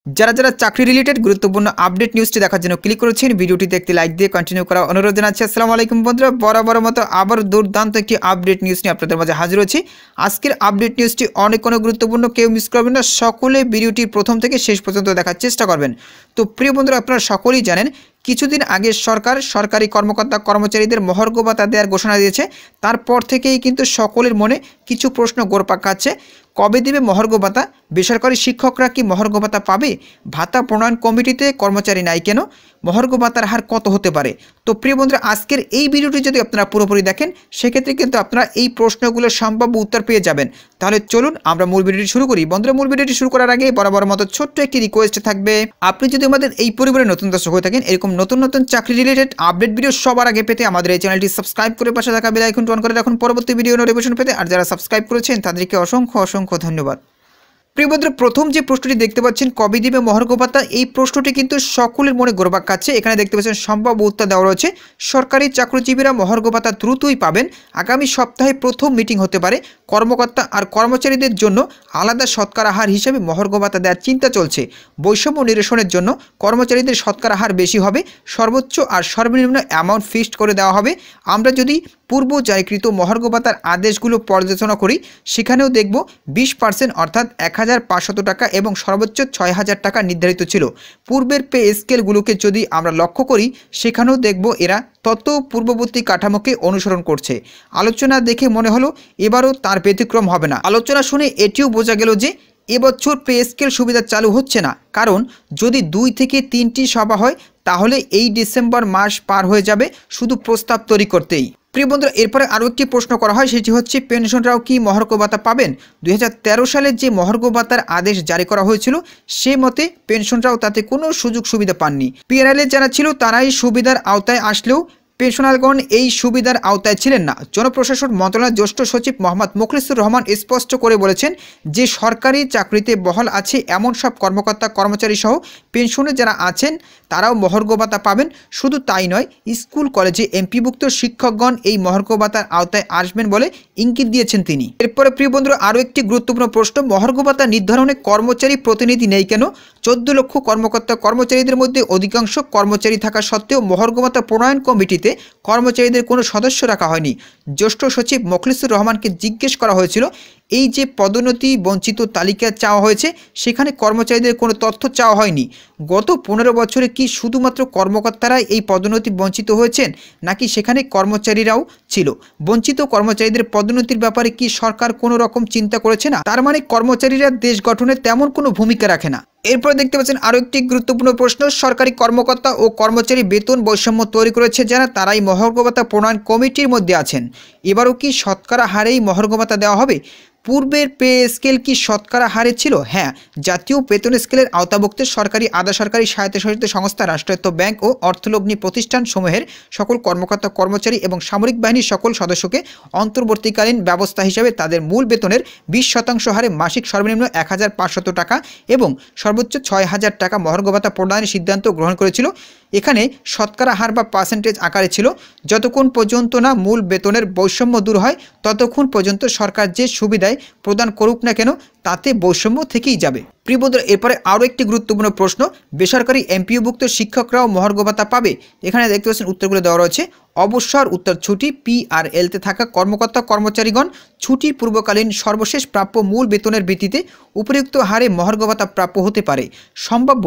যারা যারা চাকরি রিলেটেড গুরুত্বপূর্ণ আপডেট নিউজটি দেখার জন্য ক্লিক করেছেন, ভিডিওটিতে একটি লাইক দিয়ে কন্টিনিউ করা অনুরোধ জানাচ্ছি। আসসালামু আলাইকুম বন্ধুরা, বরাবর মতো আবার দুর্দান্ত একটি আপডেট নিউজ নিয়ে আপনাদের মাঝে হাজির হচ্ছি। আজকের আপডেট নিউজটি অনেক গুরুত্বপূর্ণ, কেউ মিস করবেন না, সকলে ভিডিওটি প্রথম থেকে শেষ পর্যন্ত দেখার চেষ্টা করবেন। তো প্রিয় বন্ধুরা, আপনারা সকলেই জানেন কিছুদিন আগে সরকার সরকারি কর্মকর্তা কর্মচারীদের মহার্ঘ ভাতা দেওয়ার ঘোষণা দিয়েছে। তারপর থেকেই কিন্তু সকলের মনে কিছু প্রশ্ন ঘুরপাক খাচ্ছে। কবে দেবে মহার্ঘ ভাতা? বেসরকারি শিক্ষকরা কি মহার্ঘ ভাতা পাবে? ভাতা প্রণয়ন কমিটিতে কর্মচারী নাই কেন? মহার্ঘ ভাতার হার কত হতে পারে? তো প্রিয় বন্ধুরা, আজকের এই ভিডিওটি যদি আপনারা পুরোপুরি দেখেন, সেক্ষেত্রে কিন্তু আপনারা এই প্রশ্নগুলোর সম্ভাব্য উত্তর পেয়ে যাবেন। তাহলে চলুন আমরা মূল ভিডিওটি শুরু করি। বন্ধুরা, মূল ভিডিওটি শুরু করার আগে বরাবর মতো ছোট্ট একটি রিকোয়েস্ট থাকবে, আপনি যদি আমাদের এই পরিবারের নতুন দর্শক হয়ে থাকেন, এরকম নতুন নতুন চাকরি রিলেটেড আপডেট ভিডিও সবার আগে পেতে আমাদের এই চ্যানেলটি সাবস্ক্রাইব করে পাশে থাকা বেল আইকনটি অন করে রাখুন পরবর্তী ভিডিও নোটিফিকেশন পেতে। আর যারা সাবস্ক্রাইব করেছেন তাদেরকে অসংখ্য ধন্যবাদ। প্রিয় বন্ধুরা, প্রথম যে প্রশ্নটি দেখতে পাচ্ছেন, কবে দিবে মহার্ঘ ভাতা, এই প্রশ্নটি কিন্তু সকলের মনে ঘুরপাক খাচ্ছে। এখানে দেখতে পাচ্ছেন সম্ভাব্য উত্তর দেওয়া রয়েছে, সরকারি চাকরিজীবীরা মহার্ঘ ভাতা দ্রুতই পাবেন। আগামী সপ্তাহে প্রথম মিটিং হতে পারে। কর্মকর্তা আর কর্মচারীদের জন্য আলাদা শতকরা হার হিসেবে মহার্ঘ ভাতা দেওয়ার চিন্তা চলছে। বৈষম্য নিরসনের জন্য কর্মচারীদের শতকরা হার বেশি হবে, সর্বোচ্চ আর সর্বনিম্ন অ্যামাউন্ট ফিক্সড করে দেওয়া হবে। আমরা যদি পূর্ব জারিকৃত মহার্ঘ ভাতার আদেশগুলো পর্যালোচনা করি, সেখানেও দেখব 20% অর্থাৎ 1500 টাকা এবং সর্বোচ্চ 6000 টাকা নির্ধারিত ছিল। পূর্বের পে স্কেলগুলোকে যদি আমরা লক্ষ্য করি, সেখানেও দেখব এরা তত পূর্ববর্তী কাঠামোকে অনুসরণ করছে। আলোচনা দেখে মনে হলো এবারও তার ব্যতিক্রম হবে না। আলোচনা শুনে এটিও বোঝা গেল যে এবছর পে স্কেল সুবিধা চালু হচ্ছে না, কারণ যদি 2 থেকে 3টি সভা হয় তাহলে এই ডিসেম্বর মাস পার হয়ে যাবে শুধু প্রস্তাব তৈরি করতেই। প্রিয় বন্ধুরা, এরপরে আরও একটি প্রশ্ন করা হয়, সেটি হচ্ছে পেনশনরাও কি মহার্ঘ ভাতা পাবেন? 2013 সালে যে মহার্ঘ ভাতার আদেশ জারি করা হয়েছিল, সে মতে পেনশনরাও তাতে কোনো সুযোগ সুবিধা পাননি। পিআরএল যারা ছিল তারাই সুবিধার আওতায় আসলেও পেনশনারগণ এই সুবিধার আওতায় ছিলেন না। জনপ্রশাসন মন্ত্রণালয়ের জ্যেষ্ঠ সচিব মোহাম্মদ মুখলিসুর রহমান স্পষ্ট করে বলেছেন যে সরকারি চাকরিতে বহাল আছে এমন সব কর্মকর্তা কর্মচারী সহ পেনশনে যারা আছেন তারাও মহার্ঘ ভাতা পাবেন। শুধু তাই নয়, স্কুল কলেজে এমপিভুক্ত শিক্ষকগণ এই মহার্ঘ ভাতার আওতায় আসবেন বলে ইঙ্গিত দিয়েছেন তিনি। এরপরে প্রিয় বন্ধুরা, আরও একটি গুরুত্বপূর্ণ প্রশ্ন, মহার্ঘ ভাতা নির্ধারণে কর্মচারী প্রতিনিধি নেই কেন? 14 লক্ষ কর্মকর্তা কর্মচারীদের মধ্যে অধিকাংশ কর্মচারী থাকা সত্ত্বেও মহার্ঘ ভাতা প্রণয়ন কমিটিতে কর্মচারীদের কোনো সদস্য রাখা হয়নি। জ্যেষ্ঠ সচিব মুখলিসুর রহমানকে জিজ্ঞেস করা হয়েছিল, এই যে পদোন্নতি বঞ্চিত তালিকা চাওয়া হয়েছে, সেখানে কর্মচারীদের কোনো তথ্য চাওয়া হয়নি। গত 15 বছরে কি শুধুমাত্র কর্মকর্তারাই এই পদোন্নতি বঞ্চিত হয়েছেন, নাকি সেখানে কর্মচারীরাও ছিল? বঞ্চিত কর্মচারীদের পদোন্নতির ব্যাপারে কি সরকার কোনো রকম চিন্তা করেছে না? তার মানে কর্মচারীরা দেশ গঠনে তেমন কোনো ভূমিকা রাখে না। এরপরে দেখতে পাচ্ছেন আরও একটি গুরুত্বপূর্ণ প্রশ্ন, সরকারি কর্মকর্তা ও কর্মচারী বেতন বৈষম্য তৈরি করেছে যারা, তারাই মহার্ঘ ভাতা প্রণয়ন কমিটির মধ্যে আছেন। এবারও কি শতকরা হারেই মহার্ঘ ভাতা দেওয়া হবে? পূর্বের পে স্কেল কি শতকরা হারে ছিল? হ্যাঁ, জাতীয় বেতন স্কেলের আওতাভুক্ত সরকারি, আধা সরকারি, স্বায়ত্তশাসিত সংস্থা, রাষ্ট্রায়ত্ত ব্যাংক ও অর্থলগ্নি প্রতিষ্ঠানসমূহের সকল কর্মকর্তা কর্মচারী এবং সামরিক বাহিনীর সকল সদস্যকে অন্তর্বর্তীকালীন ব্যবস্থা হিসাবে তাদের মূল বেতনের 20% হারে মাসিক সর্বনিম্ন 1500 টাকা এবং সর্বোচ্চ 6000 টাকা মহার্ঘ ভাতা প্রদানের সিদ্ধান্ত গ্রহণ করেছিল। এখানে শতকরা হার বা পার্সেন্টেজ আকারে ছিল। যতক্ষণ পর্যন্ত না মূল বেতনের বৈষম্য দূর হয়, ততক্ষণ পর্যন্ত সরকার যে সুবিধায় প্রদান করুক না কেন, তাতে বৈষম্য থেকেই যাবে। প্রিয় বন্ধুরা, এরপরে আরও একটি গুরুত্বপূর্ণ প্রশ্ন, বেসরকারি এমপিওভুক্ত শিক্ষকরাও মহার্ঘ ভাতা পাবে? এখানে দেখতে পাচ্ছেন উত্তরগুলো দেওয়া রয়েছে। অবসর, উত্তর ছুটি, পিআরএলতে থাকা কর্মকর্তা কর্মচারীগণ ছুটির পূর্বকালীন সর্বশেষ প্রাপ্য মূল বেতনের ভিত্তিতে উপযুক্ত হারে মহার্ঘ ভাতা প্রাপ্য হতে পারে। সম্ভাব্য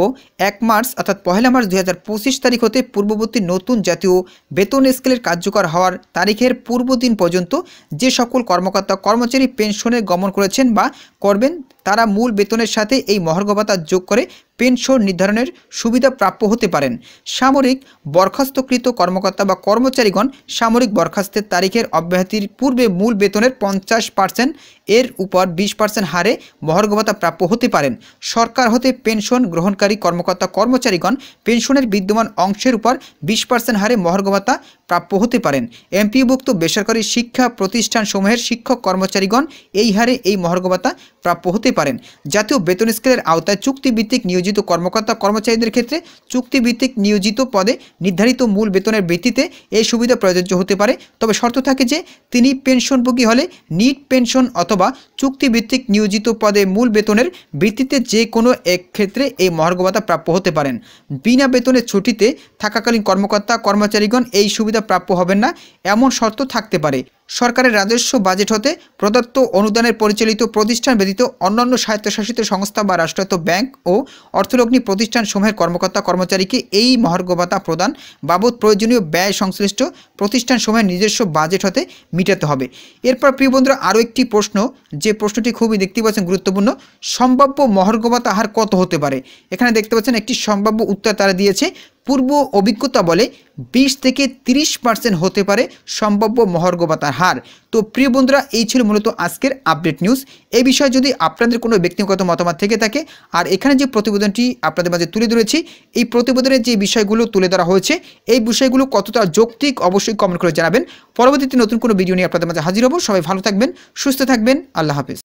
1 মার্চ অর্থাৎ 1 মার্চ 2025 তারিখ হতে পূর্ববর্তী নতুন জাতীয় বেতন স্কেলের কার্যকর হওয়ার তারিখের পূর্বদিন পর্যন্ত যে সকল কর্মকর্তা কর্মচারী পেনশনে গমন করেছেন বা করবেন, তারা মূল বেতনের সাথে এই মহার্ঘ ভাতা যোগ করে পেনশন নির্ধারণের সুবিধা প্রাপ্য হতে পারেন। সামরিক বরখাস্তকৃত কর্মকর্তা বা কর্মচারীগণ সামরিক বরখাস্তের তারিখের অব্যাহতির পূর্বে মূল বেতনের 50% এর উপর 20% হারে মহার্ঘ ভাতা প্রাপ্য হতে পারেন। সরকার হতে পেনশন গ্রহণকারী কর্মকর্তা কর্মচারীগণ পেনশনের বিদ্যমান অংশের উপর 20% হারে মহার্ঘ ভাতা প্রাপ্য হতে পারেন। এমপিওভুক্ত বেসরকারি শিক্ষা প্রতিষ্ঠানসমূহের শিক্ষক কর্মচারীগণ এই হারে এই মহার্ঘ ভাতা প্রাপ্য হতে পারেন। জাতীয় বেতন স্কেলের আওতায় চুক্তিভিত্তিক নিয়োজিত নিয়োজিত কর্মকর্তা কর্মচারীদের ক্ষেত্রে চুক্তিভিত্তিক নিয়োজিত পদে নির্ধারিত মূল বেতনের ভিত্তিতে এই সুবিধা প্রযোজ্য হতে পারে। তবে শর্ত থাকে যে তিনি পেনশনভোগী হলে নিট পেনশন অথবা চুক্তিভিত্তিক নিয়োজিত পদে মূল বেতনের ভিত্তিতে যে কোনো এক ক্ষেত্রে এই মহার্ঘ ভাতা প্রাপ্য হতে পারেন। বিনা বেতনে ছুটিতে থাকাকালীন কর্মকর্তা কর্মচারীগণ এই সুবিধা প্রাপ্য হবেন না, এমন শর্ত থাকতে পারে। সরকারের রাজস্ব বাজেট হতে প্রদত্ত অনুদানের পরিচালিত প্রতিষ্ঠান ব্যতীত অন্যান্য স্বায়ত্তশাসিত সংস্থা বা রাষ্ট্রায়ত্ত ব্যাংক ও অর্থলগ্নি প্রতিষ্ঠানসমূহের কর্মকর্তা কর্মচারীকে এই মহার্ঘ ভাতা প্রদান বাবদ প্রয়োজনীয় ব্যয় সংশ্লিষ্ট প্রতিষ্ঠানসমূহের নিজস্ব বাজেট হতে মিটাতে হবে। এরপর প্রিয় বন্ধুরা আরও একটি প্রশ্ন, যে প্রশ্নটি খুবই দেখতে পাচ্ছেন গুরুত্বপূর্ণ, সম্ভাব্য মহার্ঘ ভাতা হার কত হতে পারে। এখানে দেখতে পাচ্ছেন একটি সম্ভাব্য উত্তর তারা দিয়েছে। পূর্ব অভিজ্ঞতা বলে 20 থেকে 30% হতে পারে সম্ভাব্য মহার্ঘ ভাতার হার। তো প্রিয় বন্ধুরা এই ছিল মূলত আজকের আপডেট নিউজ। এই বিষয়ে যদি আপনাদের কোনো ব্যক্তিগত মতামত থেকে থাকে আর এখানে যে প্রতিবেদনটি আপনাদের মাঝে তুলে ধরেছি, এই প্রতিবেদনের যে বিষয়গুলো তুলে ধরা হয়েছে এই বিষয়গুলো কতটা যৌক্তিক অবশ্যই কমেন্ট করে জানাবেন। পরবর্তীতে নতুন কোনো ভিডিও নিয়ে আপনাদের মাঝে হাজির হব। সবাই ভালো থাকবেন, সুস্থ থাকবেন, আল্লাহ হাফেজ।